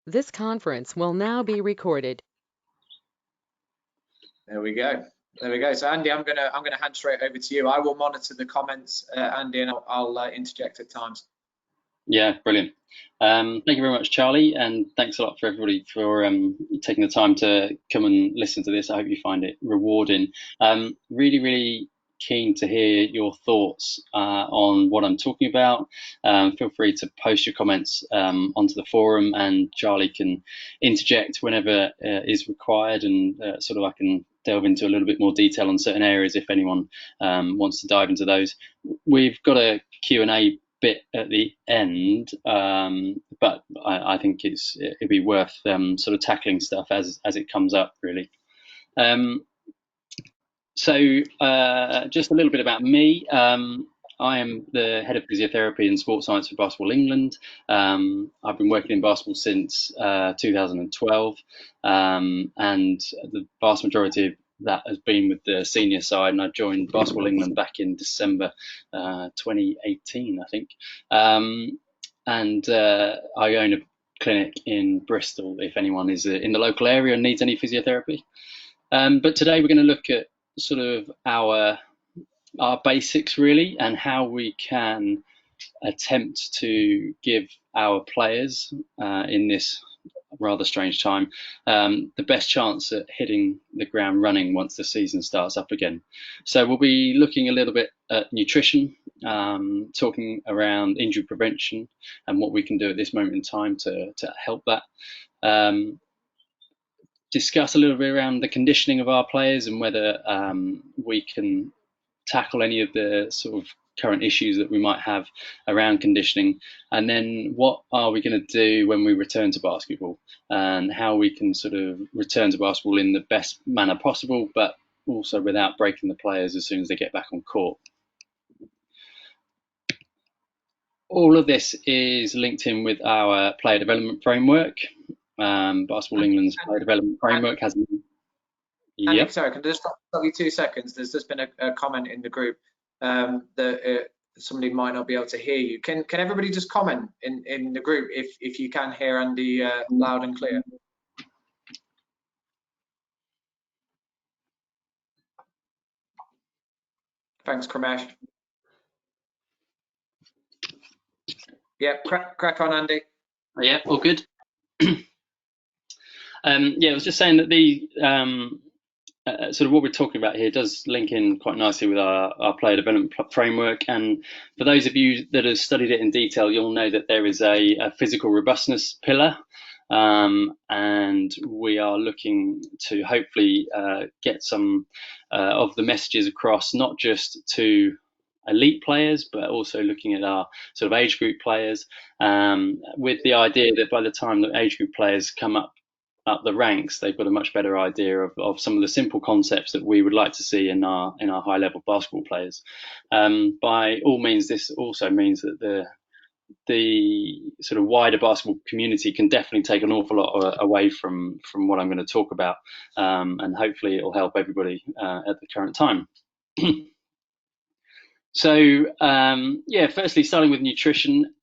This conference will now be recorded. There we go. There we go. So Andy, I'm gonna hand straight over to you. I will monitor the comments, Andy, and I'll interject at times. Yeah, brilliant. Thank you very much, Charlie, and thanks a lot for everybody for taking the time to come and listen to this. I hope you find it rewarding. Really, really keen to hear your thoughts on what I'm talking about. Feel free to post your comments onto the forum, and Charlie can interject whenever is required, and sort of I can delve into a little bit more detail on certain areas if anyone wants to dive into those. We've got a Q&A bit at the end, but I think it'd be worth sort of tackling stuff as it comes up, really. So just a little bit about me. I am the head of physiotherapy and sports science for Basketball England. I've been working in basketball since 2012, and the vast majority of that has been with the senior side, and I joined Basketball England back in December 2018, I think. And I own a clinic in Bristol if anyone is in the local area and needs any physiotherapy. But today we're going to look at sort of our basics, really, and how we can attempt to give our players in this rather strange time the best chance at hitting the ground running once the season starts up again. So we'll be looking a little bit at nutrition, talking around injury prevention and what we can do at this moment in time to help that. Discuss a little bit around the conditioning of our players and whether we can tackle any of the sort of current issues that we might have around conditioning, and then what are we going to do when we return to basketball, and how we can sort of return to basketball in the best manner possible, but also without breaking the players as soon as they get back on court. All of this is linked in with our player development framework. Basketball England's player development framework has. Andy, sorry, can I just stop you 2 seconds? There's just been a comment in the group that somebody might not be able to hear you. Can everybody just comment in the group if you can hear Andy loud and clear? Thanks, Kramesh. Yeah, crack on, Andy. Yeah, all good. Yeah, I was just saying that the sort of what we're talking about here does link in quite nicely with our player development framework. And for those of you that have studied it in detail, you'll know that there is a physical robustness pillar. And we are looking to hopefully get some of the messages across, not just to elite players, but also looking at our sort of age group players, with the idea that by the time the age group players come up the ranks, they've got a much better idea of some of the simple concepts that we would like to see in our high level basketball players. By all means, this also means that the sort of wider basketball community can definitely take an awful lot away from what I'm going to talk about, and hopefully it will help everybody at the current time. So yeah, firstly, starting with nutrition.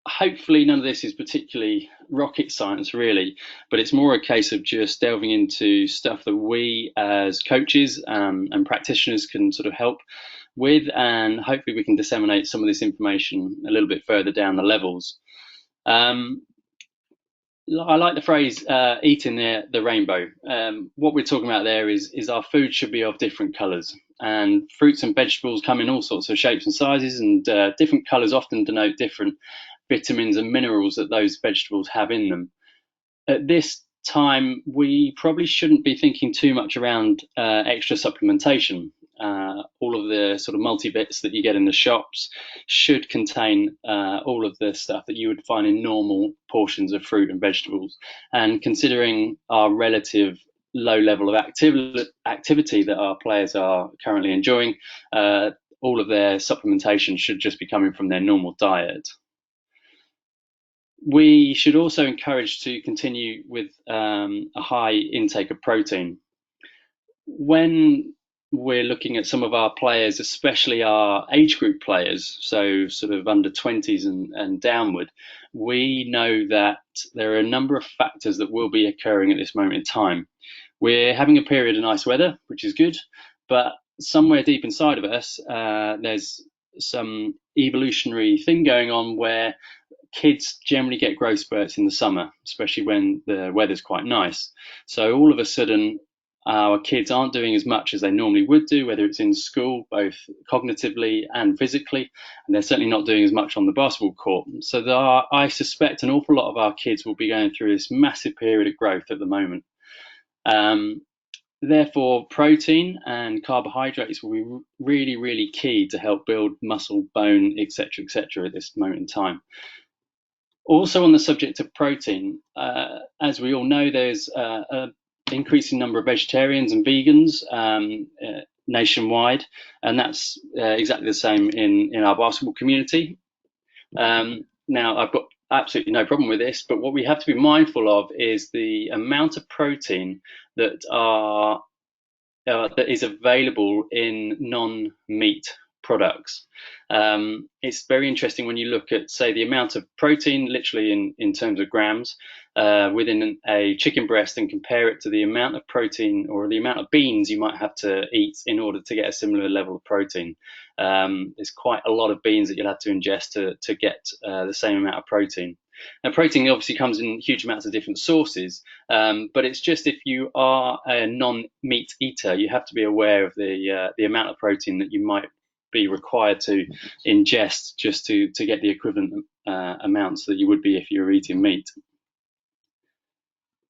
Hopefully none of this is particularly rocket science, really, but it's more a case of just delving into stuff that we as coaches and practitioners can sort of help with, and hopefully we can disseminate some of this information a little bit further down the levels. I like the phrase eating the rainbow. What we're talking about there is our food should be of different colours, and fruits and vegetables come in all sorts of shapes and sizes, and different colours often denote different vitamins and minerals that those vegetables have in them. At this time, we probably shouldn't be thinking too much around extra supplementation. All of the sort of multivits that you get in the shops should contain all of the stuff that you would find in normal portions of fruit and vegetables. And considering our relative low level of activity that our players are currently enjoying, all of their supplementation should just be coming from their normal diet. We should also encourage to continue with a high intake of protein. When we're looking at some of our players, especially our age group players, so sort of under 20s and downward, we know that there are a number of factors that will be occurring at this moment in time. We're having a period of nice weather, which is good, but somewhere deep inside of us, there's some evolutionary thing going on where kids generally get growth spurts in the summer, especially when the weather's quite nice. So all of a sudden, our kids aren't doing as much as they normally would do, whether it's in school, both cognitively and physically, and they're certainly not doing as much on the basketball court. So I suspect an awful lot of our kids will be going through this massive period of growth at the moment. Therefore, protein and carbohydrates will be really, really key to help build muscle, bone, etc., etc. at this moment in time. Also, on the subject of protein, as we all know, there's an increasing number of vegetarians and vegans nationwide, and that's exactly the same in our basketball community. Now, I've got absolutely no problem with this, but what we have to be mindful of is the amount of protein that is available in non-meat products. It's very interesting when you look at, say, the amount of protein, literally in terms of grams, within a chicken breast, and compare it to the amount of protein or the amount of beans you might have to eat in order to get a similar level of protein. There's quite a lot of beans that you'll have to ingest to get the same amount of protein. Now, protein obviously comes in huge amounts of different sources, but it's just if you are a non-meat eater, you have to be aware of the amount of protein that you might be required to ingest just to get the equivalent amounts that you would be if you were eating meat.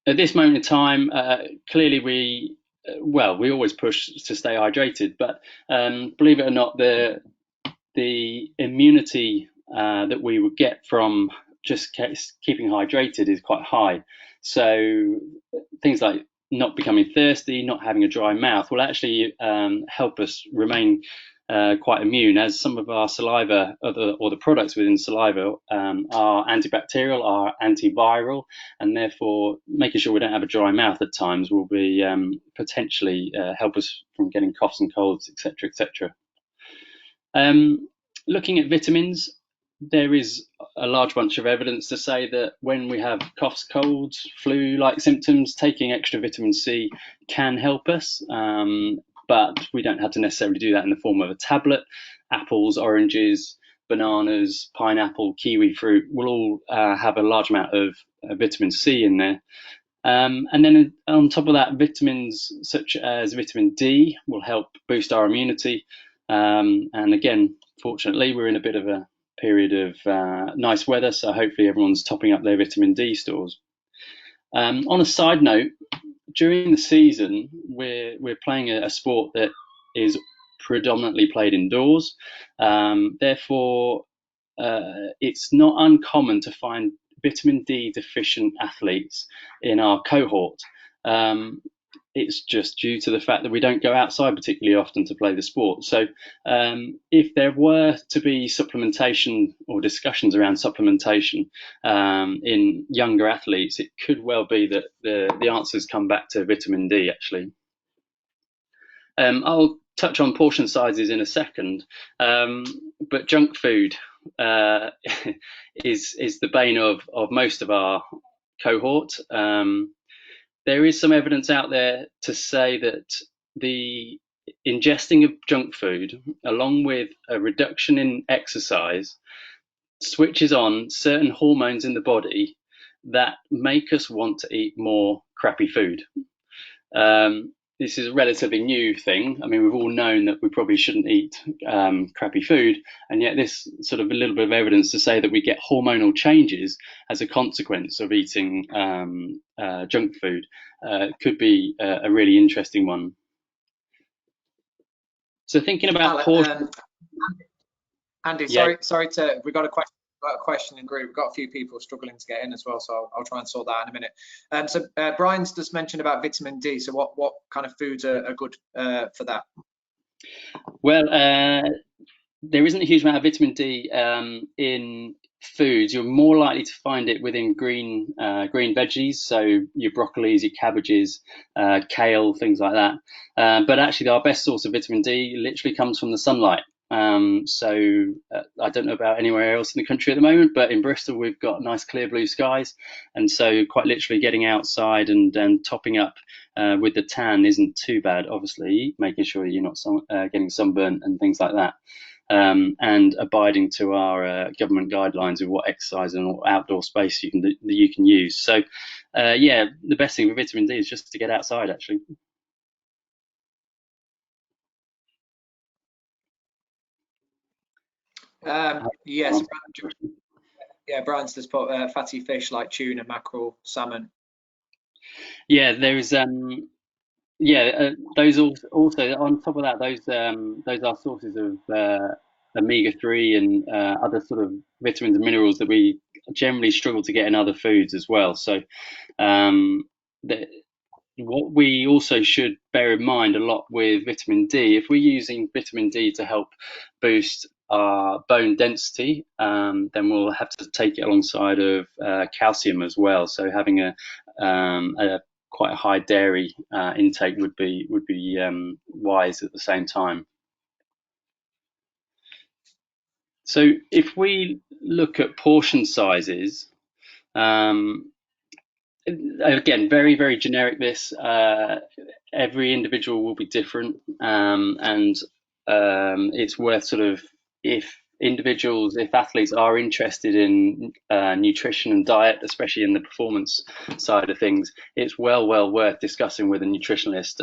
At this moment in time, clearly we always push to stay hydrated, but believe it or not, the immunity that we would get from just keeping hydrated is quite high. So things like not becoming thirsty, not having a dry mouth will actually help us remain quite immune, as some of our saliva or the products within saliva are antibacterial, are antiviral, and therefore making sure we don't have a dry mouth at times will be potentially help us from getting coughs and colds, etc., etc. Looking at vitamins, there is a large bunch of evidence to say that when we have coughs, colds, flu-like symptoms, taking extra vitamin C can help us, but we don't have to necessarily do that in the form of a tablet. Apples, oranges, bananas, pineapple, kiwi fruit will all have a large amount of vitamin C in there. And then on top of that, vitamins such as vitamin D will help boost our immunity. And again, fortunately, we're in a bit of a period of nice weather, so hopefully everyone's topping up their vitamin D stores. On a side note, during the season, we're playing a sport that is predominantly played indoors. Therefore, it's not uncommon to find vitamin D deficient athletes in our cohort. It's just due to the fact that we don't go outside particularly often to play the sport. So if there were to be supplementation or discussions around supplementation in younger athletes, it could well be that the answers come back to vitamin D, actually. I'll touch on portion sizes in a second, but junk food is the bane of most of our cohort. There is some evidence out there to say that the ingesting of junk food, along with a reduction in exercise, switches on certain hormones in the body that make us want to eat more crappy food. This is a relatively new thing. I mean, we've all known that we probably shouldn't eat crappy food, and yet this sort of a little bit of evidence to say that we get hormonal changes as a consequence of eating junk food could be a really interesting one. So thinking about Andy, yeah. sorry we got a question in group. We've got a few people struggling to get in as well, so I'll try and sort that in a minute. So Brian's just mentioned about vitamin D. So what kind of foods are good for that? Well, there isn't a huge amount of vitamin D in foods, you're more likely to find it within green veggies, so your broccolis, your cabbages, kale, things like that. But actually, our best source of vitamin D literally comes from the sunlight. I don't know about anywhere else in the country at the moment, but in Bristol we've got nice clear blue skies, and so quite literally getting outside and topping up with the tan isn't too bad. Obviously, making sure you're not getting sunburnt and things like that. And abiding to our government guidelines of what exercise and what outdoor space you can use. So, yeah, the best thing with vitamin D is just to get outside, actually. Yes, yeah, Brian's just put fatty fish like tuna, mackerel, salmon. Yeah, there's those also on top of that, those are sources of omega-3 and other sort of vitamins and minerals that we generally struggle to get in other foods as well. So what we also should bear in mind a lot with vitamin D, if we're using vitamin D to help boost our bone density, then we'll have to take it alongside of calcium as well. So having a quite a high dairy intake would be wise at the same time. So if we look at portion sizes, again, very, very generic this. Every individual will be different, and it's worth sort of, if athletes are interested in nutrition and diet, especially in the performance side of things, it's well worth discussing with a nutritionist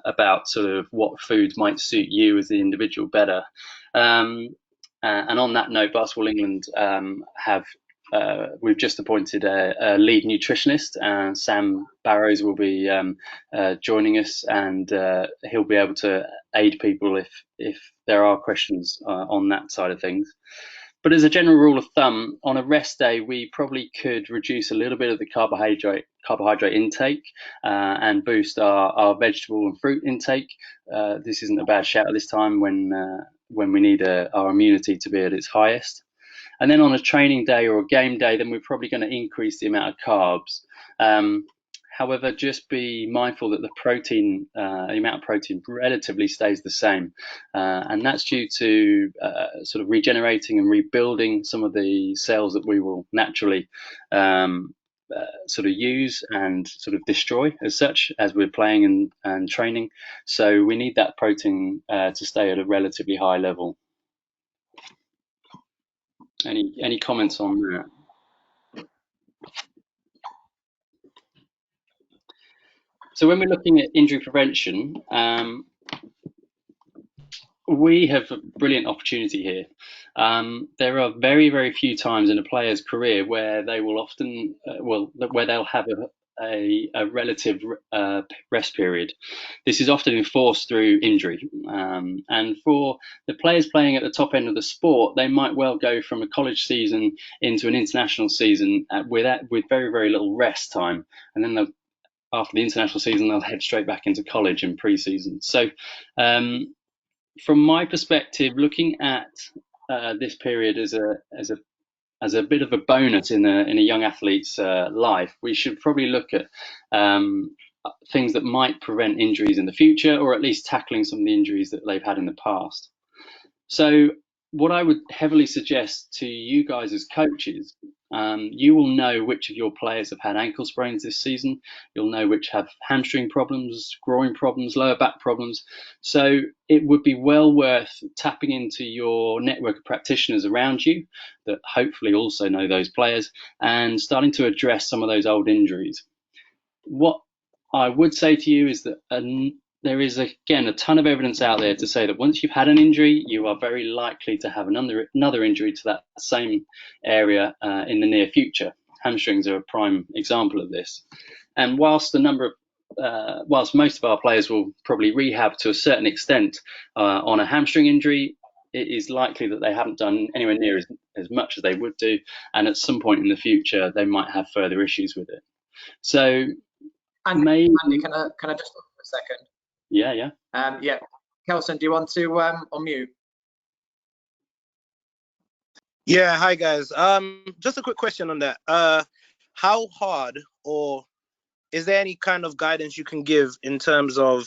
about sort of what foods might suit you as the individual better. And on that note, Basketball England we've just appointed a lead nutritionist, and Sam Barrows will be joining us, and he'll be able to aid people if there are questions on that side of things. But as a general rule of thumb, on a rest day, we probably could reduce a little bit of the carbohydrate intake and boost our vegetable and fruit intake. This isn't a bad shout at this time when we need our immunity to be at its highest. And then on a training day or a game day, then we're probably going to increase the amount of carbs. However, just be mindful that the amount of protein relatively stays the same. And that's due to sort of regenerating and rebuilding some of the cells that we will naturally sort of use and sort of destroy as such as we're playing and training. So we need that protein to stay at a relatively high level. Any comments on that? So when we're looking at injury prevention, we have a brilliant opportunity here. There are very, very few times in a player's career where they will often, where they'll have a relative rest period. This is often enforced through injury. And for the players playing at the top end of the sport, they might well go from a college season into an international season with very, very little rest time. And then after the international season, they'll head straight back into college in pre-season. So from my perspective, looking at this period as a bit of a bonus in a young athlete's life, we should probably look at things that might prevent injuries in the future, or at least tackling some of the injuries that they've had in the past. So what I would heavily suggest to you guys as coaches, you will know which of your players have had ankle sprains this season. You'll know which have hamstring problems, groin problems, lower back problems. So it would be well worth tapping into your network of practitioners around you that hopefully also know those players and starting to address some of those old injuries. What I would say to you is that there is, again, a ton of evidence out there to say that once you've had an injury, you are very likely to have another injury to that same area in the near future. Hamstrings are a prime example of this. And whilst most of our players will probably rehab to a certain extent on a hamstring injury, it is likely that they haven't done anywhere near as much as they would do. And at some point in the future, they might have further issues with it. So Andy, can I just stop for a second? Yeah. Yeah. Kelson, do you want to unmute? Yeah, hi guys. Just a quick question on that. How hard, or is there any kind of guidance you can give in terms of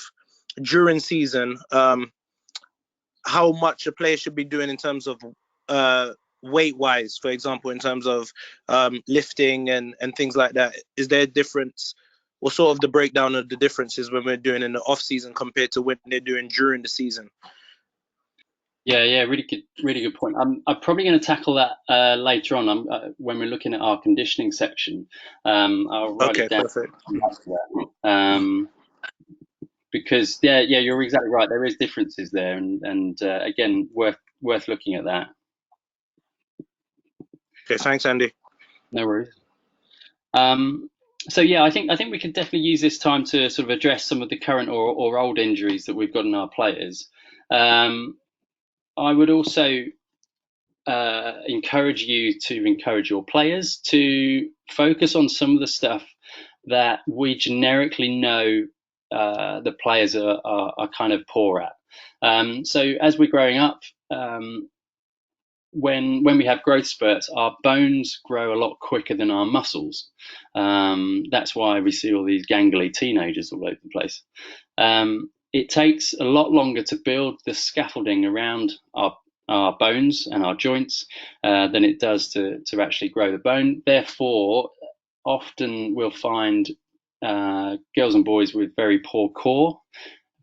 during season, how much a player should be doing in terms of uh weight wise, for example, in terms of lifting and things like that? Is there a difference, or sort of the breakdown of the differences when we're doing in the off season compared to when they're doing during the season? Yeah, really good point. I'm probably going to tackle that later on. When we're looking at our conditioning section. I'll write Okay, it down. perfect. Because yeah, you're exactly right. There is differences there, and again, worth looking at that. Okay, thanks, Andy. No worries. So yeah, I think we could definitely use this time to sort of address some of the current or old injuries that we've got in our players. I would also encourage you to encourage your players to focus on some of the stuff that we generically know the players are kind of poor at. So as we're growing up, when we have growth spurts, our bones grow a lot quicker than our muscles. That's why we see all these gangly teenagers all over the place. It takes a lot longer to build the scaffolding around our bones and our joints than it does to actually grow the bone. Therefore, often we'll find girls and boys with very poor core,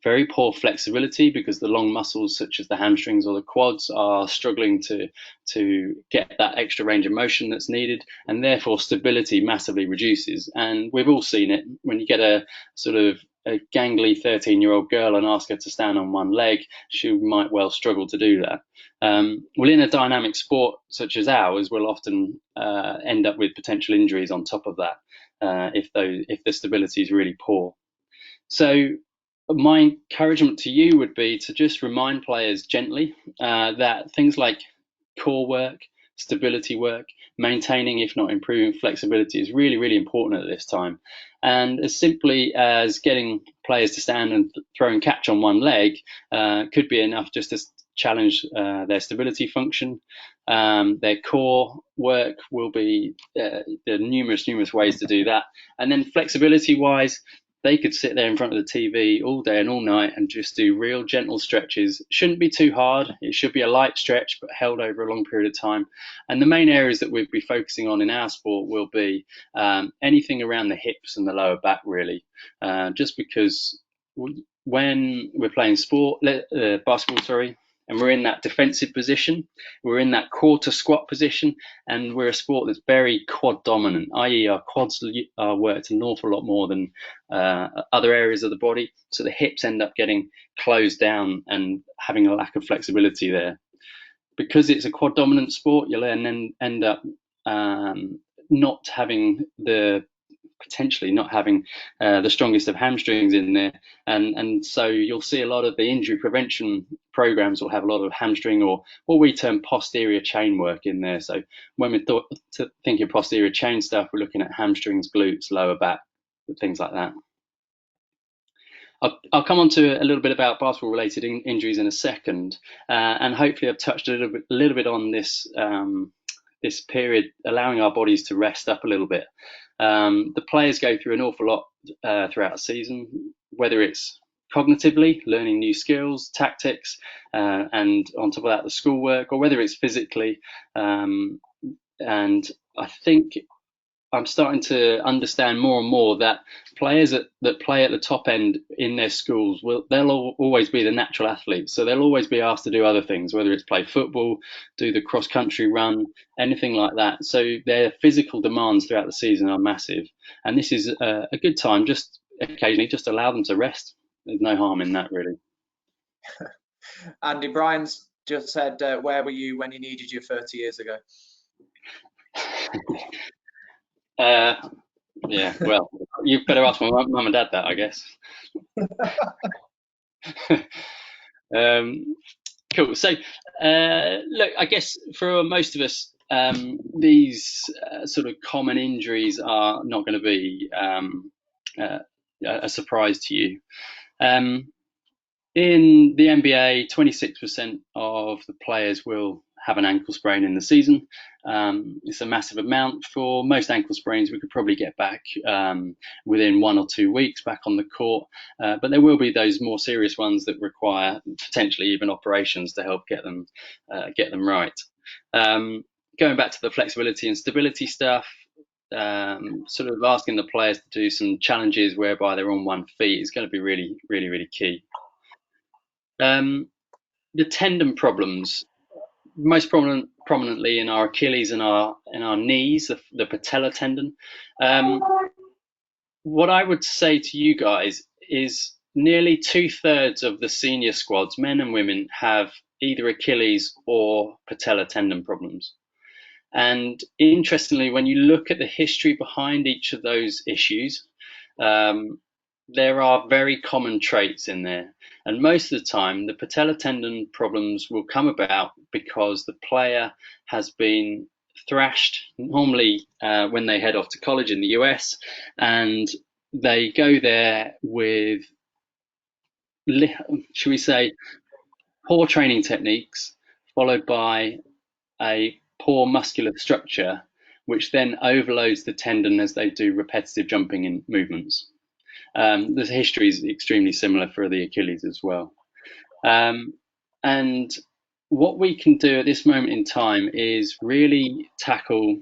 very poor flexibility, because the long muscles such as the hamstrings or the quads are struggling to get that extra range of motion that's needed, and therefore stability massively reduces. And we've all seen it when you get a sort of a gangly 13-year-old girl and ask her to stand on one leg, she might well struggle to do that. Well, in a dynamic sport such as ours, we'll often end up with potential injuries on top of that if the stability is really poor. So my encouragement to you would be to just remind players gently that things like core work, stability work, maintaining, if not improving, flexibility is really, really important at this time. And as simply as getting players to stand and throw and catch on one leg could be enough just to challenge their stability function. Their core work will be there are numerous ways to do that. And then flexibility wise, they could sit there in front of the TV all day and all night and just do real gentle stretches. Shouldn't be too hard. It should be a light stretch, but held over a long period of time. And the main areas that we'll be focusing on in our sport will be anything around the hips and the lower back, really. Just because when we're playing basketball, and we're in that defensive position, we're in that quarter squat position, and we're a sport that's very quad dominant, i.e. our quads are worked an awful lot more than other areas of the body. So the hips end up getting closed down and having a lack of flexibility there. Because it's a quad dominant sport, you'll then end up potentially not having the strongest of hamstrings in there, and so you'll see a lot of the injury prevention programs will have a lot of hamstring or what we term posterior chain work in there. So when we're thinking posterior chain stuff, we're looking at hamstrings, glutes, lower back, things like that. I'll come on to a little bit about basketball related injuries in a second, and hopefully I've touched a little bit on this this period, allowing our bodies to rest up a little bit. The players go through an awful lot throughout a season, whether it's cognitively, learning new skills, tactics, and on top of that, the schoolwork, or whether it's physically. And I think I'm starting to understand more and more that players that play at the top end in their schools they'll always be the natural athletes. So they'll always be asked to do other things, whether it's play football, do the cross country run, anything like that. So their physical demands throughout the season are massive, and this is a good time just occasionally just allow them to rest. There's no harm in that, really. Andy, Brian's just said, where were you when he needed you 30 years ago? Yeah, well, you better ask my mum and dad that, I guess. Cool. So, look, I guess for most of us, these sort of common injuries are not going to be a surprise to you. In the NBA, 26% of the players will have an ankle sprain in the season. It's a massive amount. For most ankle sprains, we could probably get back within 1 or 2 weeks back on the court, but there will be those more serious ones that require potentially even operations to help get them right. Going back to the flexibility and stability stuff, sort of asking the players to do some challenges whereby they're on 1 feet is going to be really, really, really key. The tendon problems, most prominently in our Achilles and our knees, the patella tendon. What I would say to you guys is nearly 2/3 of the senior squads, men and women, have either Achilles or patella tendon problems. And interestingly, when you look at the history behind each of those issues, there are very common traits in there. And most of the time, the patella tendon problems will come about because the player has been thrashed, normally when they head off to college in the US, and they go there with, should we say, poor training techniques, followed by a poor muscular structure, which then overloads the tendon as they do repetitive jumping and movements. The history is extremely similar for the Achilles as well. And what we can do at this moment in time is really tackle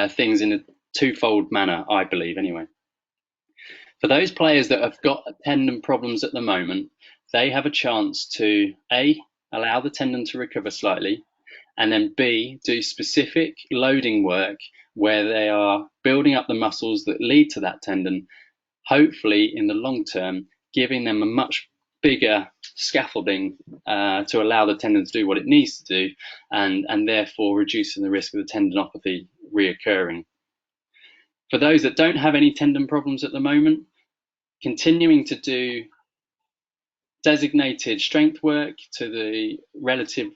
things in a twofold manner, I believe, anyway. For those players that have got tendon problems at the moment, they have a chance to A, allow the tendon to recover slightly, and then B, do specific loading work where they are building up the muscles that lead to that tendon, hopefully in the long term, giving them a much bigger scaffolding to allow the tendon to do what it needs to do, and therefore reducing the risk of the tendinopathy reoccurring. For those that don't have any tendon problems at the moment, continuing to do designated strength work to the relative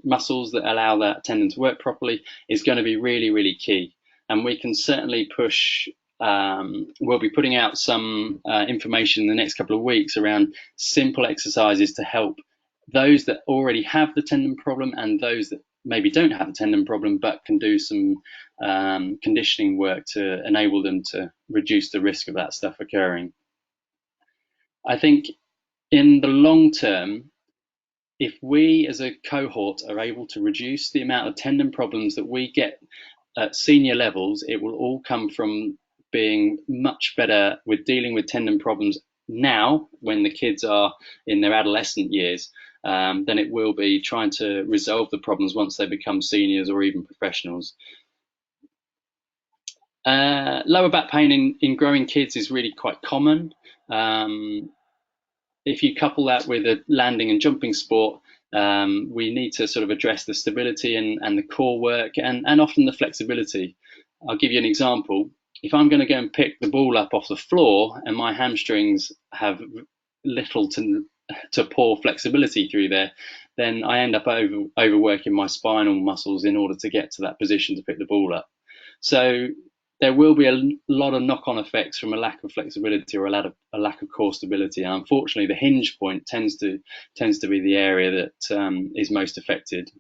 muscles that allow that tendon to work properly is going to be really, really key. And we can certainly push, we'll be putting out some information in the next couple of weeks around simple exercises to help those that already have the tendon problem and those that maybe don't have a tendon problem but can do some conditioning work to enable them to reduce the risk of that stuff occurring. I think in the long term, if we as a cohort are able to reduce the amount of tendon problems that we get at senior levels, it will all come from being much better with dealing with tendon problems now when the kids are in their adolescent years than it will be trying to resolve the problems once they become seniors or even professionals. Lower back pain in growing kids is really quite common. If you couple that with a landing and jumping sport, we need to sort of address the stability and the core work and often the flexibility. I'll give you an example. If I'm going to go and pick the ball up off the floor and my hamstrings have little to poor flexibility through there, then I end up overworking my spinal muscles in order to get to that position to pick the ball up. So there will be a lot of knock-on effects from a lack of flexibility or a lack of core stability. And unfortunately, the hinge point tends to be the area that is most affected.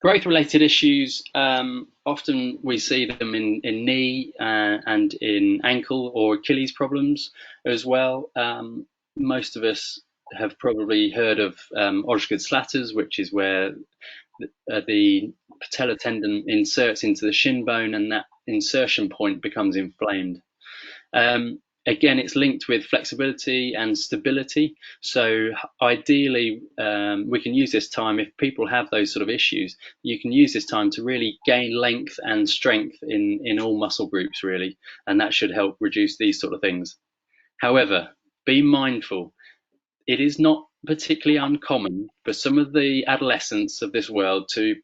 Growth-related issues, often we see them in knee and in ankle or Achilles problems as well. Most of us have probably heard of Osgood Slatters, which is where the patella tendon inserts into the shin bone and that insertion point becomes inflamed. Again, it's linked with flexibility and stability. So ideally, we can use this time, if people have those sort of issues, you can use this time to really gain length and strength in all muscle groups, really, and that should help reduce these sort of things. However, be mindful. It is not particularly uncommon for some of the adolescents of this world to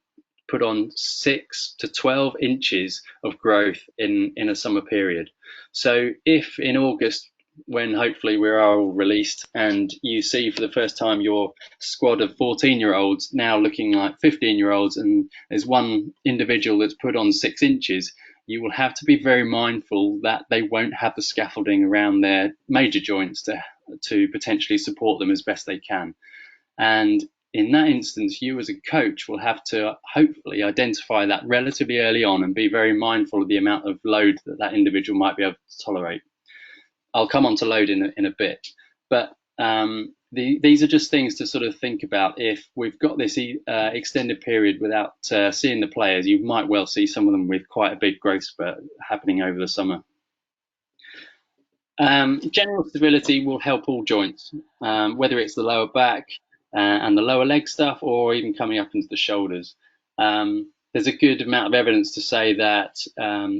put on 6 to 12 inches of growth in a summer period. So if in August, when hopefully we are all released and you see for the first time your squad of 14-year-olds now looking like 15-year-olds and there's one individual that's put on 6 inches, you will have to be very mindful that they won't have the scaffolding around their major joints to potentially support them as best they can. And in that instance, you as a coach will have to hopefully identify that relatively early on and be very mindful of the amount of load that that individual might be able to tolerate. I'll come on to load in a bit, but these are just things to sort of think about. If we've got this extended period without seeing the players, you might well see some of them with quite a big growth spurt happening over the summer. General stability will help all joints, whether it's the lower back and the lower leg stuff, or even coming up into the shoulders. There's a good amount of evidence to say that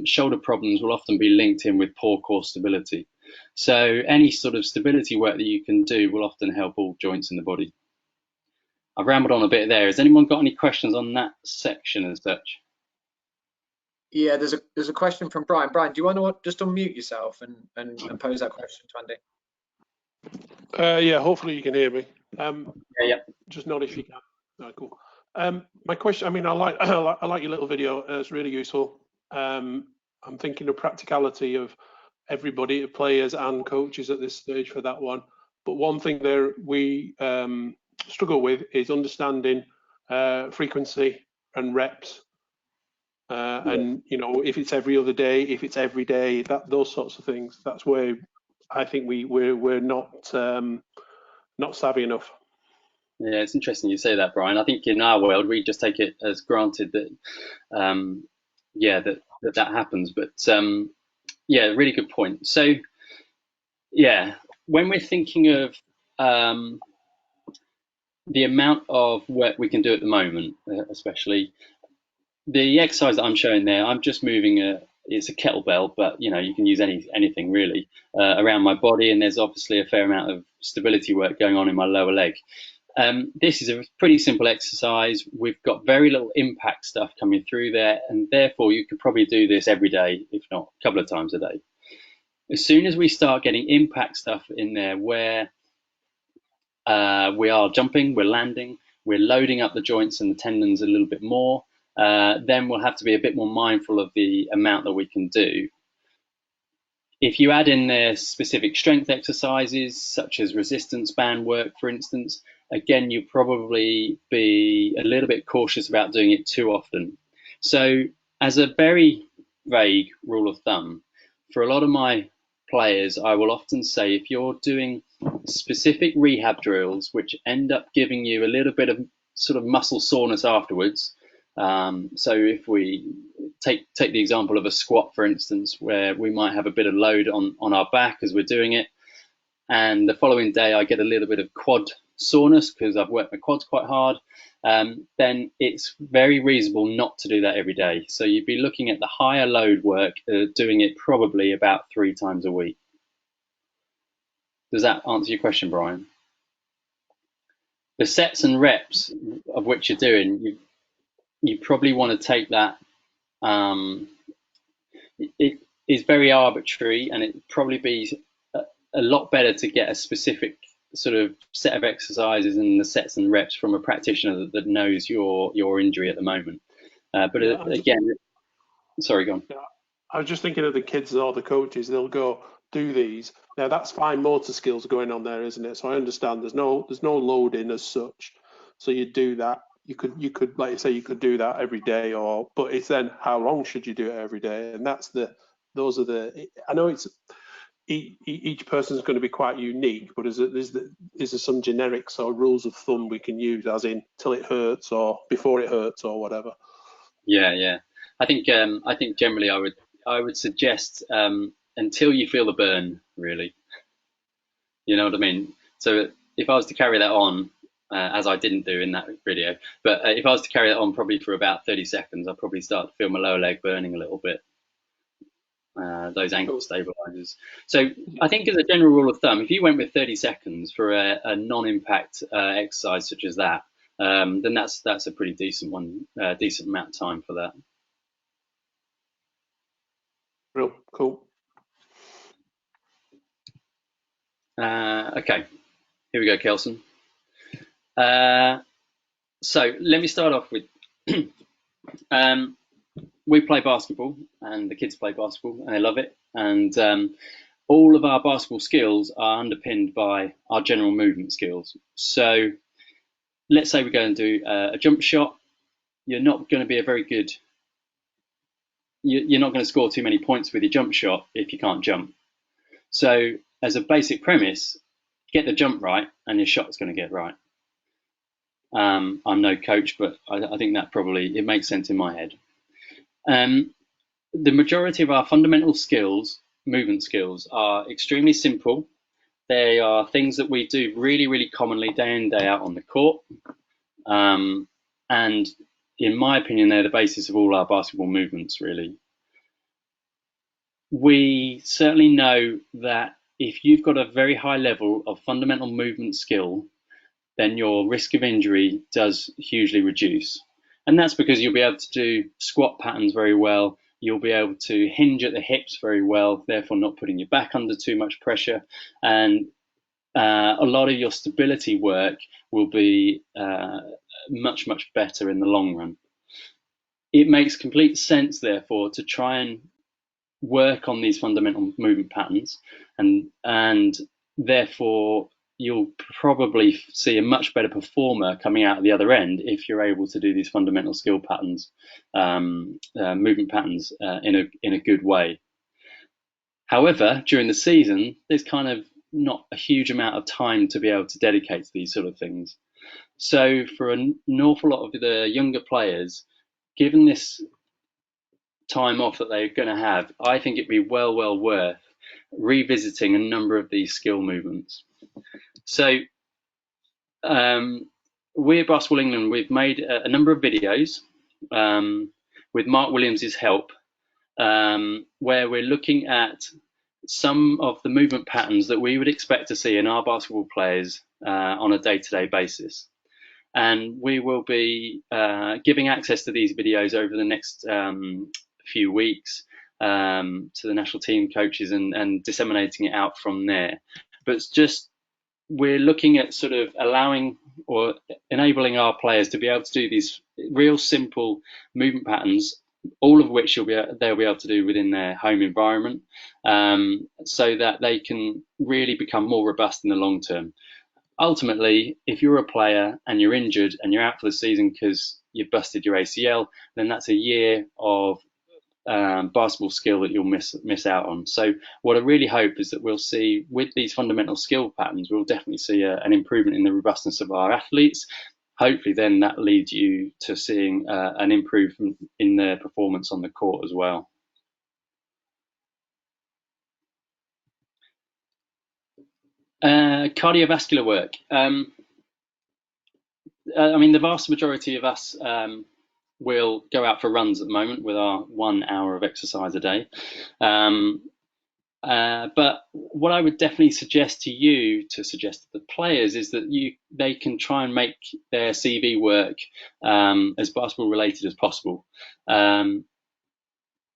shoulder problems will often be linked in with poor core stability. So any sort of stability work that you can do will often help all joints in the body. I've rambled on a bit there. Has anyone got any questions on that section as such? Yeah, there's a question from Brian. Brian, do you want to just unmute yourself and pose that question to Andy? Yeah, hopefully you can hear me. Yeah. Just nod if you can. Oh, cool. My question, I mean, I like your little video. It's really useful. I'm thinking of practicality of everybody, players and coaches at this stage for that one. But one thing there we struggle with is understanding frequency and reps. And you know, if it's every other day, if it's every day, those sorts of things. That's where I think we're not savvy enough. Yeah, it's interesting you say that, Brian. I think in our world we just take it as granted that that happens. But yeah, really good point. So yeah, when we're thinking of the amount of work we can do at the moment, especially the exercise that I'm showing there, I'm just moving it's a kettlebell, but you know, you can use anything really around my body, and there's obviously a fair amount of stability work going on in my lower leg. This is a pretty simple exercise. We've got very little impact stuff coming through there, and therefore you could probably do this every day, if not a couple of times a day. As soon as we start getting impact stuff in there where we are jumping, we're landing, we're loading up the joints and the tendons a little bit more, then we'll have to be a bit more mindful of the amount that we can do. If you add in there specific strength exercises, such as resistance band work, for instance, again, you'll probably be a little bit cautious about doing it too often. So as a very vague rule of thumb, for a lot of my players, I will often say if you're doing specific rehab drills, which end up giving you a little bit of sort of muscle soreness afterwards. So if we take the example of a squat, for instance, where we might have a bit of load on our back as we're doing it, and the following day I get a little bit of quad soreness because I've worked my quads quite hard, then it's very reasonable not to do that every day. So you'd be looking at the higher load work, doing it probably about 3 times a week. Does that answer your question, Brian? The sets and reps of which you're doing, you probably want to take that. It is very arbitrary, and it'd probably be a lot better to get a specific sort of set of exercises and the sets and reps from a practitioner that knows your injury at the moment. But yeah, again, sorry, go on. Yeah, I was just thinking of the kids or the coaches. They'll go do these. Now that's fine motor skills going on there, isn't it? So I understand there's no loading as such. So you do that. You could like you say, you could do that every day, but it's then how long should you do it every day? And those are the. I know it's each person is going to be quite unique, but is there some generics or rules of thumb we can use, as in till it hurts or before it hurts or whatever? Yeah. I think generally I would suggest until you feel the burn, really. You know what I mean? So if I was to carry that on, as I didn't do in that video, but if I was to carry that on probably for about 30 seconds, I'll probably start to feel my lower leg burning a little bit. Those ankle stabilizers. So I think as a general rule of thumb, if you went with 30 seconds for a non-impact exercise such as that, then that's a pretty decent one, decent amount of time for that. Real cool. Okay, here we go, Kelson. So let me start off with we play basketball, and the kids play basketball, and they love it. And all of our basketball skills are underpinned by our general movement skills. So let's say we go and do a jump shot, you're not going to be a very good, you're not going to score too many points with your jump shot if you can't jump. So as a basic premise, get the jump right and your shot's going to get right. I'm no coach, but I think that probably, it makes sense in my head. The majority of our fundamental skills, movement skills, are extremely simple. They are things that we do really, really commonly day in, day out on the court. And in my opinion, they're the basis of all our basketball movements, really. We certainly know that if you've got a very high level of fundamental movement skill, then your risk of injury does hugely reduce. And that's because you'll be able to do squat patterns very well. You'll be able to hinge at the hips very well, therefore not putting your back under too much pressure. And a lot of your stability work will be much, much better in the long run. It makes complete sense, therefore, to try and work on these fundamental movement patterns, and therefore you'll probably see a much better performer coming out of the other end if you're able to do these fundamental skill patterns, movement patterns in a good way. However, during the season, there's kind of not a huge amount of time to be able to dedicate to these sort of things. So for an awful lot of the younger players, given this time off that they're going to have, I think it'd be well worth revisiting a number of these skill movements. So we at Basketball England, we've made a number of videos with Mark Williams's help, where we're looking at some of the movement patterns that we would expect to see in our basketball players on a day-to-day basis. And we will be giving access to these videos over the next few weeks to the national team coaches and disseminating it out from there. But it's just, we're looking at sort of allowing or enabling our players to be able to do these real simple movement patterns, all of which they'll be able to do within their home environment, so that they can really become more robust in the long term. Ultimately, if you're a player and you're injured and you're out for the season because you've busted your ACL, then that's a year of basketball skill that you'll miss out on. So what I really hope is that we'll see, with these fundamental skill patterns, we'll definitely see an improvement in the robustness of our athletes. Hopefully then that leads you to seeing an improvement in their performance on the court as well. Cardiovascular work. I mean, the vast majority of us will go out for runs at the moment with our 1 hour of exercise a day. But what I would definitely suggest to the players is that they can try and make their CV work as basketball related as possible.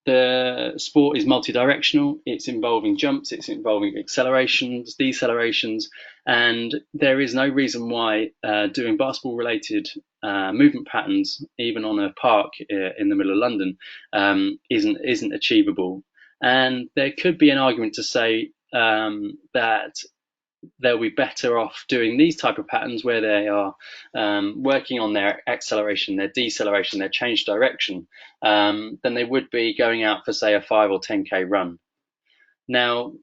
The sport is multi-directional. It's involving jumps, it's involving accelerations, decelerations, and there is no reason why doing basketball-related movement patterns, even on a park in the middle of London, isn't achievable. And there could be an argument to say that they'll be better off doing these type of patterns where they are working on their acceleration, their deceleration, their change direction, than they would be going out for, say, a 5 or 10K run. Now,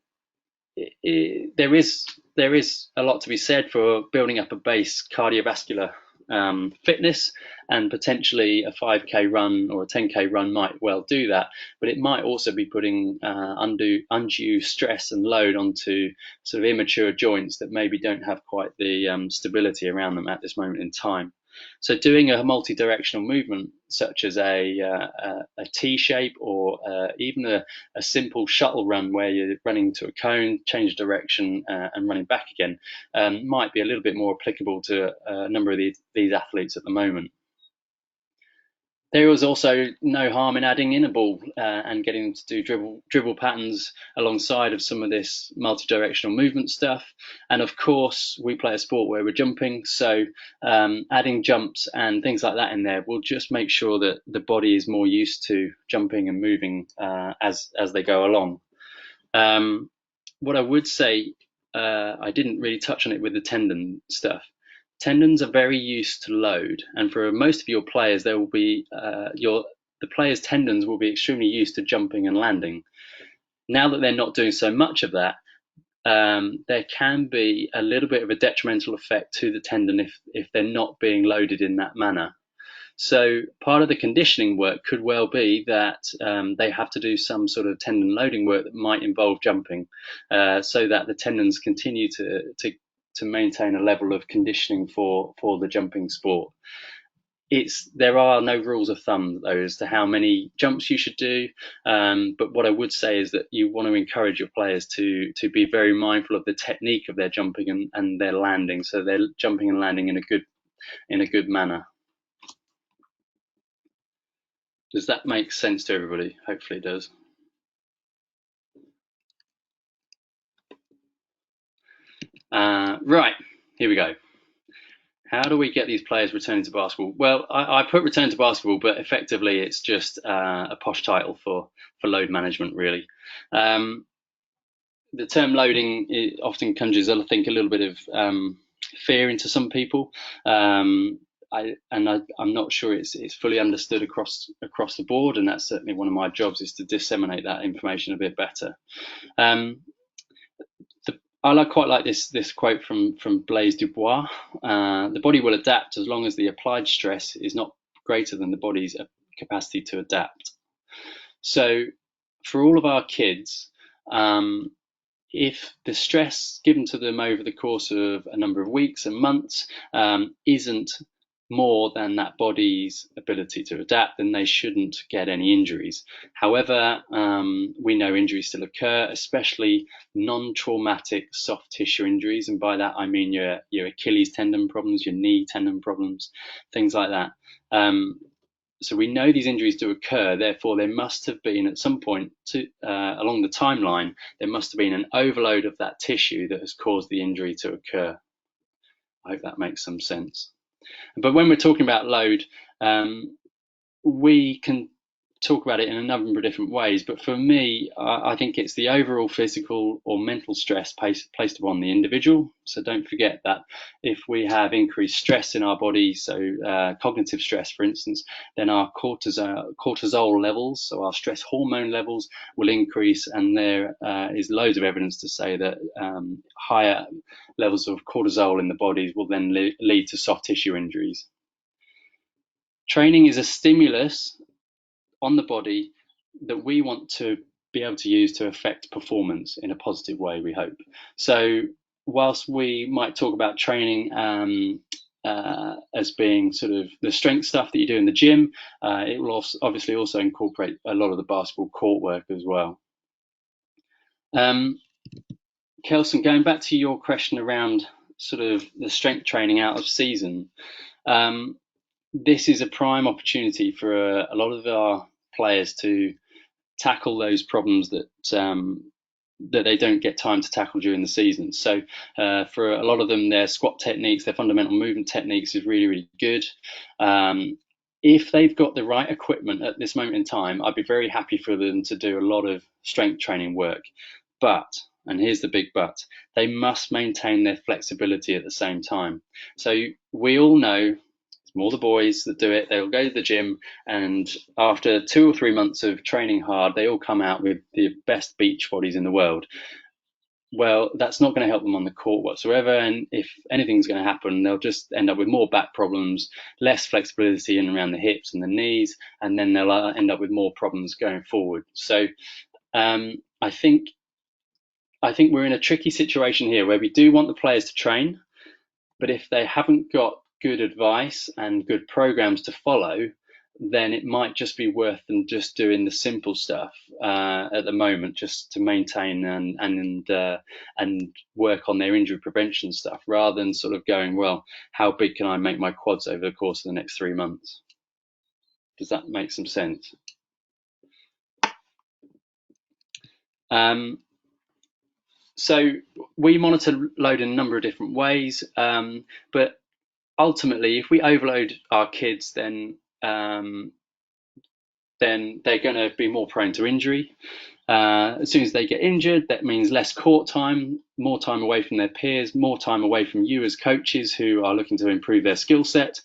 there is a lot to be said for building up a base cardiovascular fitness, and potentially a 5K run or a 10K run might well do that, but it might also be putting undue stress and load onto sort of immature joints that maybe don't have quite the stability around them at this moment in time. So doing a multi-directional movement such as a T shape, or even a simple shuttle run where you're running to a cone, change direction, and running back again, might be a little bit more applicable to a number of these athletes at the moment. There was also no harm in adding in a ball and getting them to do dribble patterns alongside of some of this multi-directional movement stuff. And of course, we play a sport where we're jumping, so adding jumps and things like that in there will just make sure that the body is more used to jumping and moving as they go along. What I would say, I didn't really touch on it with the tendon stuff, tendons are very used to load, and for most of your players, there will be the players' tendons will be extremely used to jumping and landing. Now that they're not doing so much of that, there can be a little bit of a detrimental effect to the tendon if they're not being loaded in that manner. So part of the conditioning work could well be that they have to do some sort of tendon loading work that might involve jumping, so that the tendons continue to maintain a level of conditioning for the jumping sport. There are no rules of thumb though as to how many jumps you should do, but what I would say is that you want to encourage your players to be very mindful of the technique of their jumping and their landing, so they're jumping and landing in a good manner. Does that make sense to everybody? Hopefully it does. Right, here we go. How do we get these players returning to basketball? Well, I put return to basketball, but effectively it's just a posh title for load management, really. The term loading often conjures, I think, a little bit of fear into some people. I'm not sure it's fully understood across the board, and that's certainly one of my jobs, is to disseminate that information a bit better. I quite like this quote from Blaise Dubois. The body will adapt as long as the applied stress is not greater than the body's capacity to adapt. So for all of our kids, if the stress given to them over the course of a number of weeks and months isn't more than that body's ability to adapt, then they shouldn't get any injuries. However, we know injuries still occur, especially non-traumatic soft tissue injuries, and by that I mean your Achilles tendon problems, your knee tendon problems, things like that. So we know these injuries do occur, therefore there must have been at some point along the timeline, there must have been an overload of that tissue that has caused the injury to occur. I hope that makes some sense. But when we're talking about load, we can talk about it in a number of different ways. But for me, I think it's the overall physical or mental stress placed upon the individual. So don't forget that if we have increased stress in our body, so cognitive stress, for instance, then our cortisol levels, so our stress hormone levels, will increase. And there is loads of evidence to say that higher levels of cortisol in the bodies will then lead to soft tissue injuries. Training is a stimulus on the body that we want to be able to use to affect performance in a positive way, we hope. So whilst we might talk about training as being sort of the strength stuff that you do in the gym, it will obviously also incorporate a lot of the basketball court work as well. Kelson, going back to your question around sort of the strength training out of season, this is a prime opportunity for a lot of our players to tackle those problems that they don't get time to tackle during the season. So for a lot of them, their squat techniques, their fundamental movement techniques is really, really good. If they've got the right equipment at this moment in time, I'd be very happy for them to do a lot of strength training work. But, and here's the big but, they must maintain their flexibility at the same time. So we all know, more the boys that do it, they'll go to the gym, and after 2 or 3 months of training hard, they all come out with the best beach bodies in the world. Well, that's not going to help them on the court whatsoever, and if anything's going to happen, they'll just end up with more back problems, less flexibility in and around the hips and the knees, and then they'll end up with more problems going forward. So I think we're in a tricky situation here where we do want the players to train, but if they haven't got good advice and good programs to follow, then it might just be worth them just doing the simple stuff at the moment, just to maintain and work on their injury prevention stuff, rather than sort of going, well, how big can I make my quads over the course of the next 3 months? Does that make some sense? So we monitor load in a number of different ways, but ultimately, if we overload our kids, then they're going to be more prone to injury. As soon as they get injured, that means less court time, more time away from their peers, more time away from you as coaches who are looking to improve their skill set.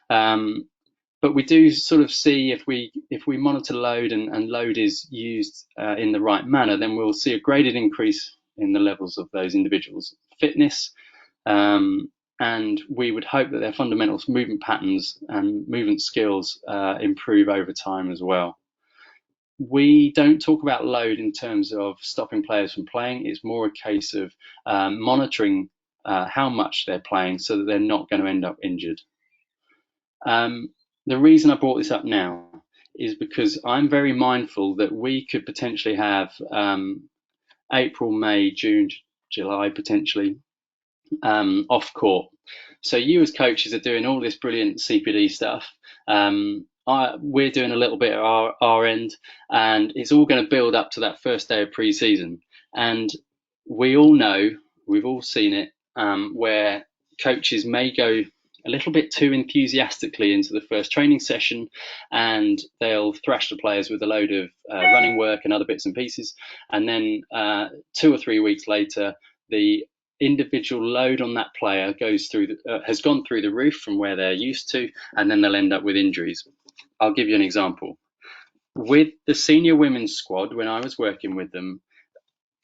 But we do sort of see if we monitor load and load is used in the right manner, then we'll see a graded increase in the levels of those individuals' fitness. And we would hope that their fundamental movement patterns and movement skills improve over time as well. We don't talk about load in terms of stopping players from playing. It's more a case of monitoring how much they're playing so that they're not going to end up injured. The reason I brought this up now is because I'm very mindful that we could potentially have April, May, June, July potentially off court. So you as coaches are doing all this brilliant CPD stuff. We're doing a little bit at our end, and it's all going to build up to that first day of pre-season. And we all know, we've all seen it, where coaches may go a little bit too enthusiastically into the first training session, and they'll thrash the players with a load of running work and other bits and pieces. And then 2 or 3 weeks later, the individual load on that player has gone through the roof from where they're used to, and then they'll end up with injuries. I'll give you an example. With the senior women's squad, when I was working with them,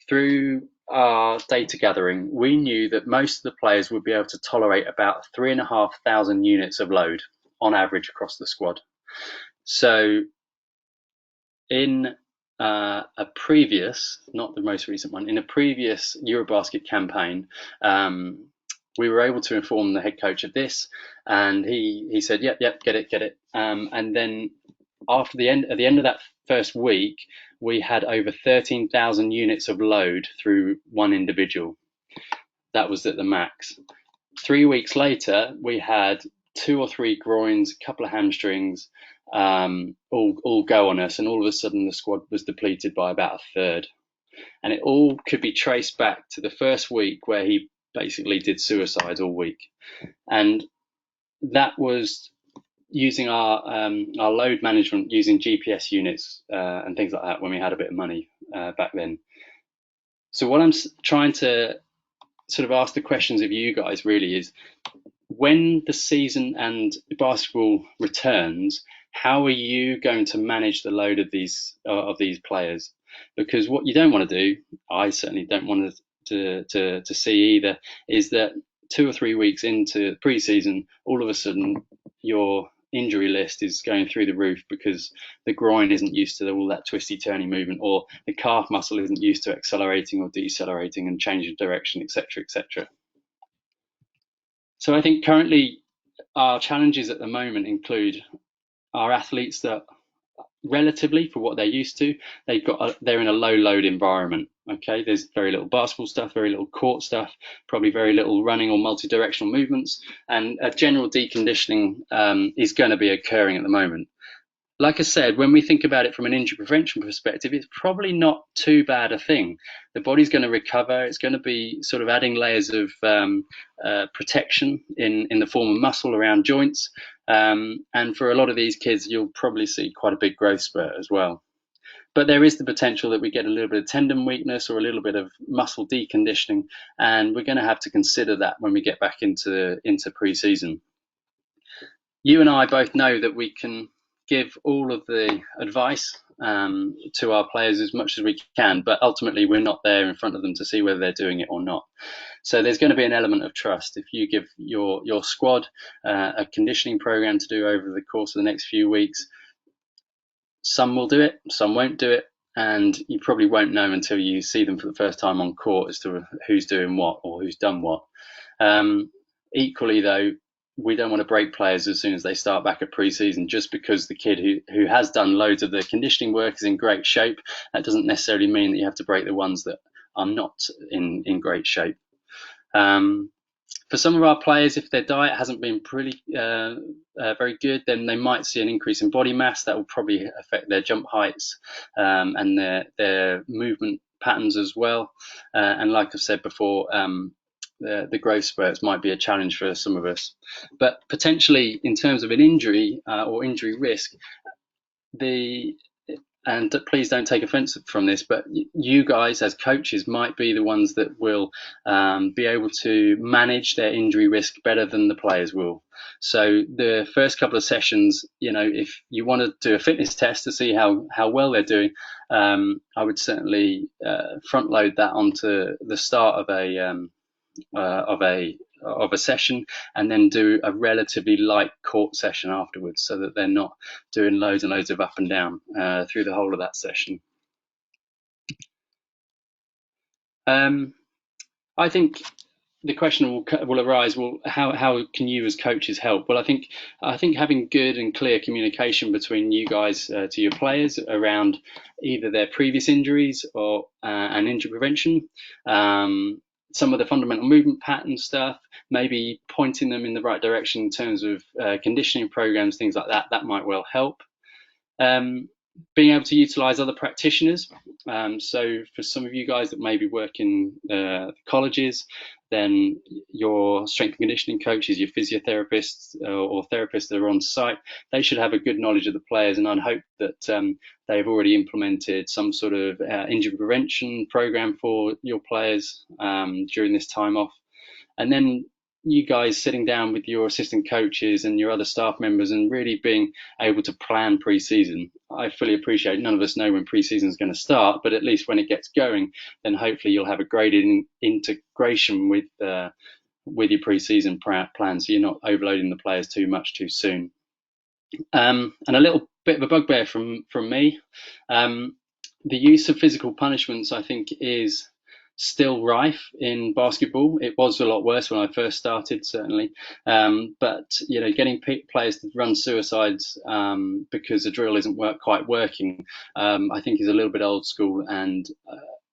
through our data gathering, we knew that most of the players would be able to tolerate about 3,500 units of load on average across the squad. So in a previous, not the most recent one, in a previous Eurobasket campaign, we were able to inform the head coach of this, and he said, yep, get it. And then at the end of that first week, we had over 13,000 units of load through one individual. That was at the max. 3 weeks later, we had 2 or 3 groins, a couple of hamstrings, all go on us, and all of a sudden the squad was depleted by about a third. And it all could be traced back to the first week where he basically did suicides all week. And that was using our load management, using GPS units and things like that when we had a bit of money back then. So what I'm trying to sort of ask the questions of you guys really is, when the season and basketball returns, how are you going to manage the load of these players? Because what you don't want to do, I certainly don't want to see either, is that 2 or 3 weeks into pre-season, all of a sudden your injury list is going through the roof because the groin isn't used to all that twisty turny movement, or the calf muscle isn't used to accelerating or decelerating and changing direction, etc., etc. So I think currently our challenges at the moment include our athletes that, relatively for what they're used to, they're in a low load environment. Okay, there's very little basketball stuff, very little court stuff, probably very little running or multi-directional movements, and a general deconditioning is going to be occurring at the moment. Like I said, when we think about it from an injury prevention perspective, it's probably not too bad a thing. The body's going to recover. It's going to be sort of adding layers of protection in the form of muscle around joints. And for a lot of these kids, you'll probably see quite a big growth spurt as well. But there is the potential that we get a little bit of tendon weakness or a little bit of muscle deconditioning, and we're going to have to consider that when we get back into pre-season. You and I both know that we can give all of the advice to our players as much as we can, but ultimately we're not there in front of them to see whether they're doing it or not. So there's going to be an element of trust. If you give your squad a conditioning program to do over the course of the next few weeks, some will do it, some won't do it, and you probably won't know until you see them for the first time on court as to who's doing what or who's done what. Equally though, we don't want to break players as soon as they start back at pre-season just because the kid who has done loads of the conditioning work is in great shape. That doesn't necessarily mean that you have to break the ones that are not in great shape. For some of our players, if their diet hasn't been pretty very good, then they might see an increase in body mass. That will probably affect their jump heights and their movement patterns as well. And like I've said before, the growth spurts might be a challenge for some of us. But potentially, in terms of an injury or injury risk, and please don't take offense from this, but you guys as coaches might be the ones that will be able to manage their injury risk better than the players will. So the first couple of sessions, if you want to do a fitness test to see how well they're doing, I would certainly front load that onto the start of a session, and then do a relatively light court session afterwards, so that they're not doing loads and loads of up and down through the whole of that session. I think the question will arise, well, how can you as coaches help? Well, I think having good and clear communication between you guys to your players around either their previous injuries or and injury prevention, some of the fundamental movement pattern stuff, maybe pointing them in the right direction in terms of conditioning programs, things like that might well help. Being able to utilize other practitioners. So for some of you guys that maybe work in colleges, then your strength and conditioning coaches, your physiotherapists or therapists that are on site, they should have a good knowledge of the players, and I'd hope that they've already implemented some sort of injury prevention program for your players during this time off. And then you guys sitting down with your assistant coaches and your other staff members and really being able to plan pre-season. I fully appreciate none of us know when pre-season is going to start, but at least when it gets going, then hopefully you'll have a great integration with your pre-season plan, so you're not overloading the players too much too soon. And a little bit of a bugbear from me, the use of physical punishments, I think, is still rife in basketball. It was a lot worse when I first started, certainly. But getting players to run suicides because the drill isn't quite working, I think is a little bit old school. And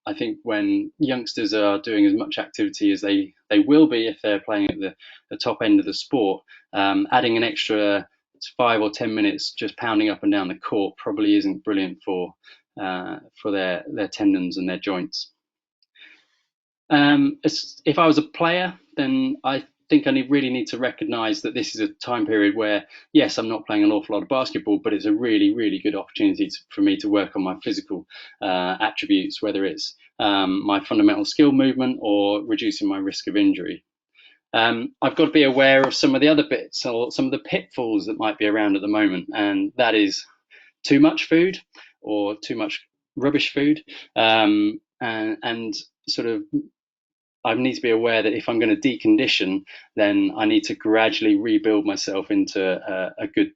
I think when youngsters are doing as much activity as they will be if they're playing at the top end of the sport, adding an extra 5 or 10 minutes just pounding up and down the court probably isn't brilliant for their tendons and their joints. If I was a player, then I think I really need to recognise that this is a time period where, yes, I'm not playing an awful lot of basketball, but it's a really, really good opportunity for me to work on my physical attributes, whether it's my fundamental skill movement or reducing my risk of injury. I've got to be aware of some of the other bits or some of the pitfalls that might be around at the moment, and that is too much food or too much rubbish food, and sort of I need to be aware that if I'm going to decondition, then I need to gradually rebuild myself into a good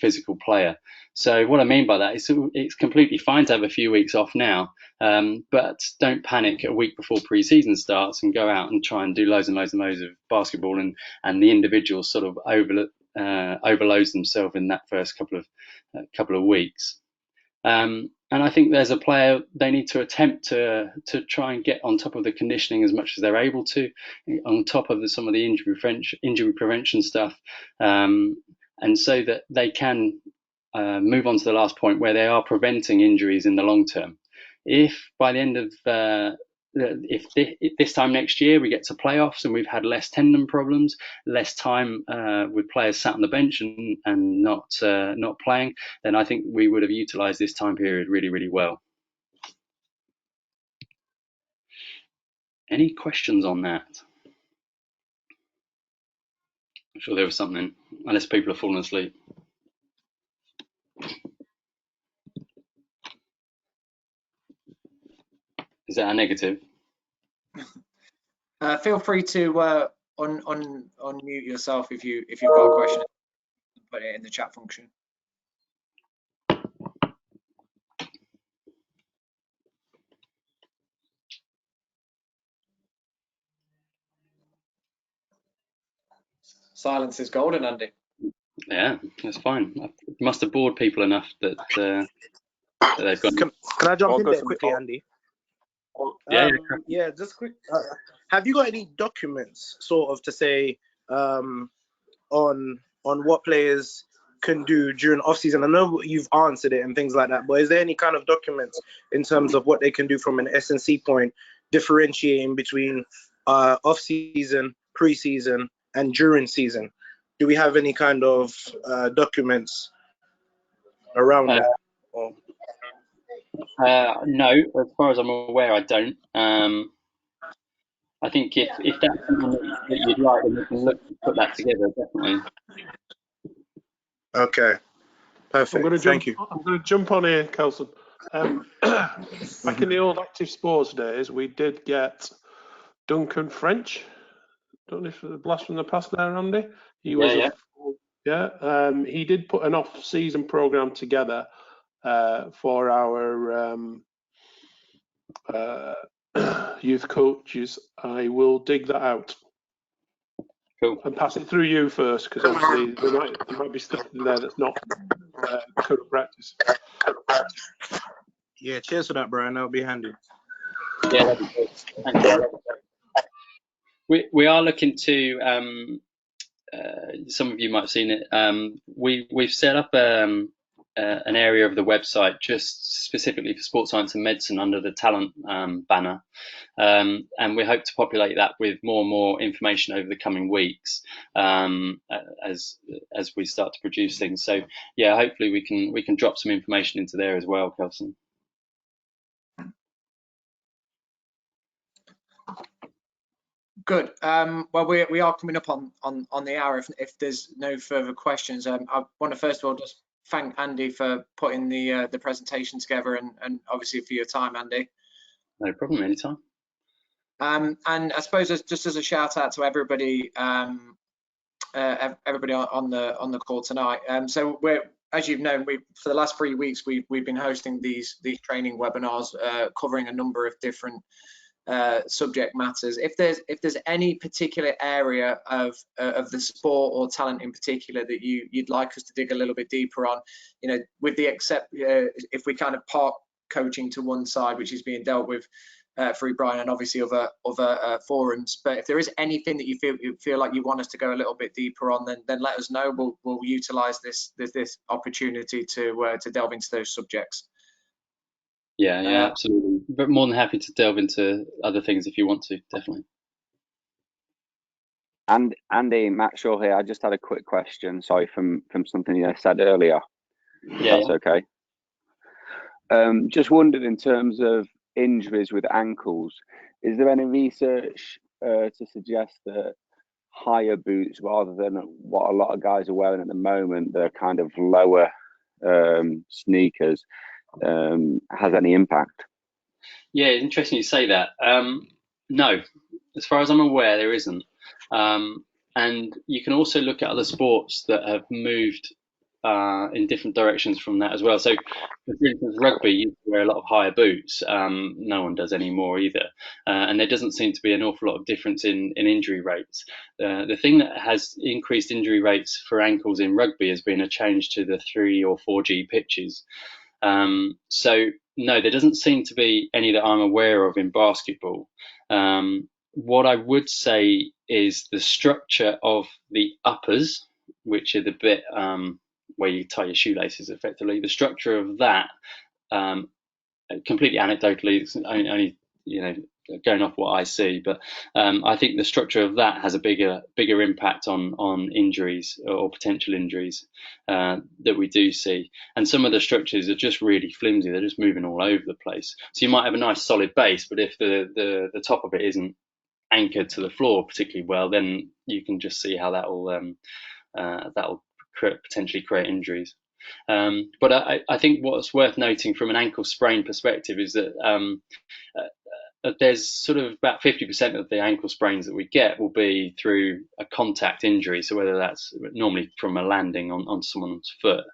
physical player. So what I mean by that is it's completely fine to have a few weeks off now, but don't panic a week before pre-season starts and go out and try and do loads and loads and loads of basketball, and the individual sort of overloads themselves in that first couple of weeks. And I think there's a player, they need to attempt to try and get on top of the conditioning as much as they're able to, on top of some of the injury prevention stuff, and so that they can move on to the last point where they are preventing injuries in the long term. If by the end of if this time next year we get to playoffs and we've had less tendon problems, less time with players sat on the bench and not playing, then I think we would have utilised this time period really, really well. Any questions on that? I'm sure there was something, unless people are falling asleep. Is that a negative? Feel free to unmute yourself if you've got a question. Put it in the chat function. Silence is golden, Andy. Yeah, that's fine. I must have bored people enough that they've got. Can I jump in there quickly, Andy? Yeah, just quick. Have you got any documents, sort of, to say on what players can do during off season? I know you've answered it and things like that, but is there any kind of documents in terms of what they can do from an S&C point, differentiating between off season, pre-season, and during season? Do we have any kind of documents around that? No, as far as I'm aware, I don't. I think if that's something that you'd like, then we can look to put that together, definitely. Okay, perfect. Thank you. I'm going to jump on here, Kelson. Back in the old active sports days, we did get Duncan French. Don't know if it's a blast from the past there, Andy. He was he did put an off-season program together for our youth coaches. I will dig that out. Cool. And pass it through you first, because obviously there might be stuff in there that's not current practice. Yeah, cheers for that, Brian. That'll be handy. Yeah, that'd be good. Thanks. We are looking to. Some of you might have seen it. We've set up an area of the website just specifically for sports science and medicine under the talent banner. And we hope to populate that with more and more information over the coming weeks as we start to produce things. So yeah, hopefully we can drop some information into there as well, Kelson. Good. Well, we are coming up on the hour. If there's no further questions, I want to first of all just thank Andy for putting the presentation together and obviously for your time, Andy. No problem, anytime. And I suppose just as a shout out to everybody, everybody on the call tonight. So as you've known, for the last 3 weeks we've been hosting these training webinars covering a number of different subject matters. If there's any particular area of the sport or talent in particular that you'd like us to dig a little bit deeper on, with the if we kind of park coaching to one side, which is being dealt with through Brian and obviously other forums, but if there is anything that you feel like you want us to go a little bit deeper on, then let us know. We'll utilize this opportunity to delve into those subjects. Yeah, absolutely. But more than happy to delve into other things if you want to, definitely. And Andy, Matt Shaw here. I just had a quick question. Sorry, from something you said earlier. Yeah, that's okay. Just wondered, in terms of injuries with ankles, is there any research to suggest that higher boots, rather than what a lot of guys are wearing at the moment, they're kind of lower sneakers, has any impact? Yeah, interesting you say that. No, as far as I'm aware, there isn't. And you can also look at other sports that have moved in different directions from that as well. So, for instance, rugby used to wear a lot of higher boots. No one does anymore either. And there doesn't seem to be an awful lot of difference in injury rates. The thing that has increased injury rates for ankles in rugby has been a change to the 3 or 4G pitches. So no, there doesn't seem to be any that I'm aware of in basketball. What I would say is the structure of the uppers, which are the bit where you tie your shoelaces effectively, the structure of that, completely anecdotally, it's only going off what I see, but I think the structure of that has a bigger impact on injuries or potential injuries that we do see. And some of the structures are just really flimsy; they're just moving all over the place. So you might have a nice solid base, but if the top of it isn't anchored to the floor particularly well, then you can just see how that'll potentially create injuries. But I think what's worth noting from an ankle sprain perspective is that there's sort of about 50% of the ankle sprains that we get will be through a contact injury. So whether that's normally from a landing on someone's foot,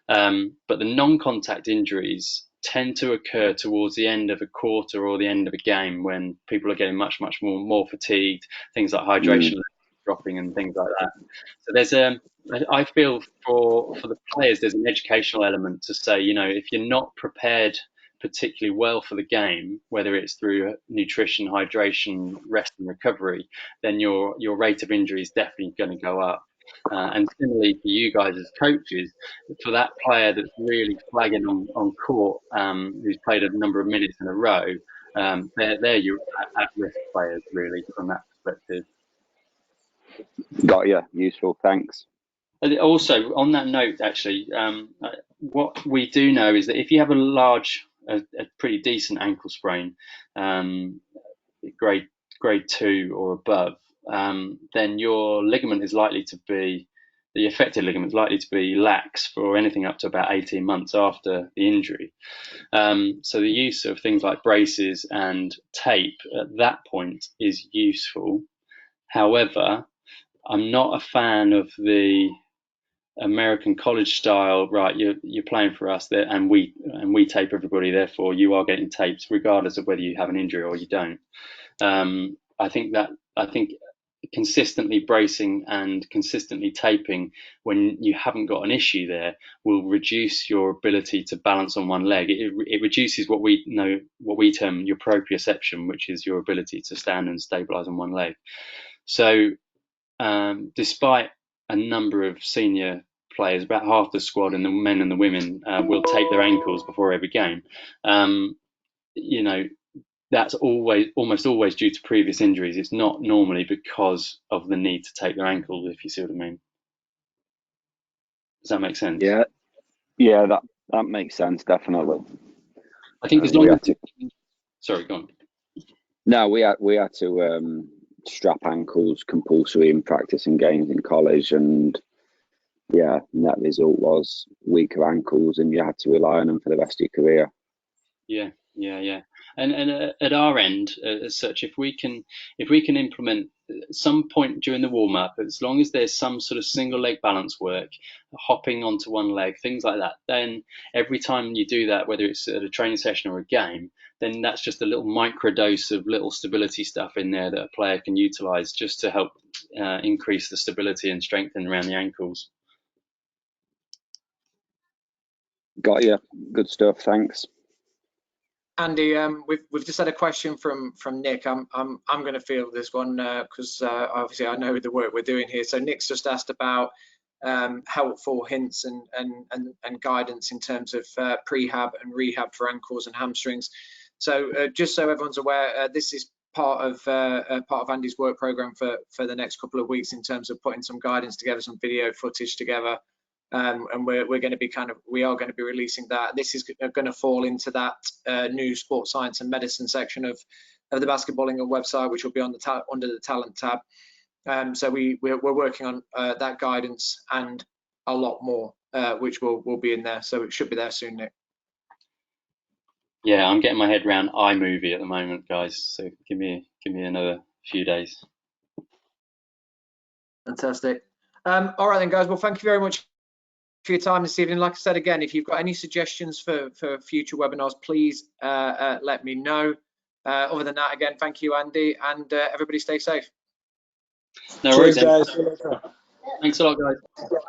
but the non-contact injuries tend to occur towards the end of a quarter or the end of a game when people are getting much more fatigued, things like hydration dropping and things like that. So there's I feel for the players there's an educational element to say, if you're not prepared particularly well for the game, whether it's through nutrition, hydration, rest and recovery, then your rate of injury is definitely going to go up. And similarly for you guys as coaches, for that player that's really flagging on court, who's played a number of minutes in a row, they're your at-risk players really from that perspective. Got you. Useful. Thanks. And also, on that note, actually, what we do know is that if you have a large a pretty decent ankle sprain, grade 2 or above, then your ligament is likely to be, the affected ligament is likely to be lax for anything up to about 18 months after the injury. So the use of things like braces and tape at that point is useful. However, I'm not a fan of the American college style, right? You're playing for us there, and we tape everybody. Therefore, you are getting taped, regardless of whether you have an injury or you don't. I think consistently bracing and consistently taping when you haven't got an issue there will reduce your ability to balance on one leg. It reduces what we term your proprioception, which is your ability to stand and stabilize on one leg. So despite a number of senior players, about half the squad, and the men and the women will tape their ankles before every game, that's almost always due to previous injuries. It's not normally because of the need to tape their ankles, if you see what I mean. Does that make sense? Yeah, that makes sense, definitely. I think as long as sorry, go on. No, we had to strap ankles compulsory in practice and games in college, and yeah, net result was weaker ankles, and you had to rely on them for the rest of your career. Yeah. And at our end, as such, if we can implement some point during the warm up, as long as there's some sort of single leg balance work, hopping onto one leg, things like that, then every time you do that, whether it's at a training session or a game, then that's just a little micro dose of little stability stuff in there that a player can utilize just to help increase the stability and strengthen around the ankles. Got you. Good stuff. Thanks. Andy, we've just had a question from Nick. I'm going to field this one because obviously I know the work we're doing here. So Nick's just asked about helpful hints and guidance in terms of prehab and rehab for ankles and hamstrings. So just so everyone's aware, this is part of Andy's work program for the next couple of weeks in terms of putting some guidance together, some video footage together. And we are going to be releasing that. This is going to fall into that new sports science and medicine section of the Basketball England website, which will be on the under the talent tab. So we're working on that guidance and a lot more, which will be in there. So it should be there soon, Nick. Yeah, I'm getting my head around iMovie at the moment, guys. So give me another few days. Fantastic. All right then, guys. Well, thank you very much for your time this evening. Like I said again, if you've got any suggestions for future webinars, please let me know. Other than that, again, thank you, Andy, and everybody stay safe. No worries, guys. Thanks a lot, guys.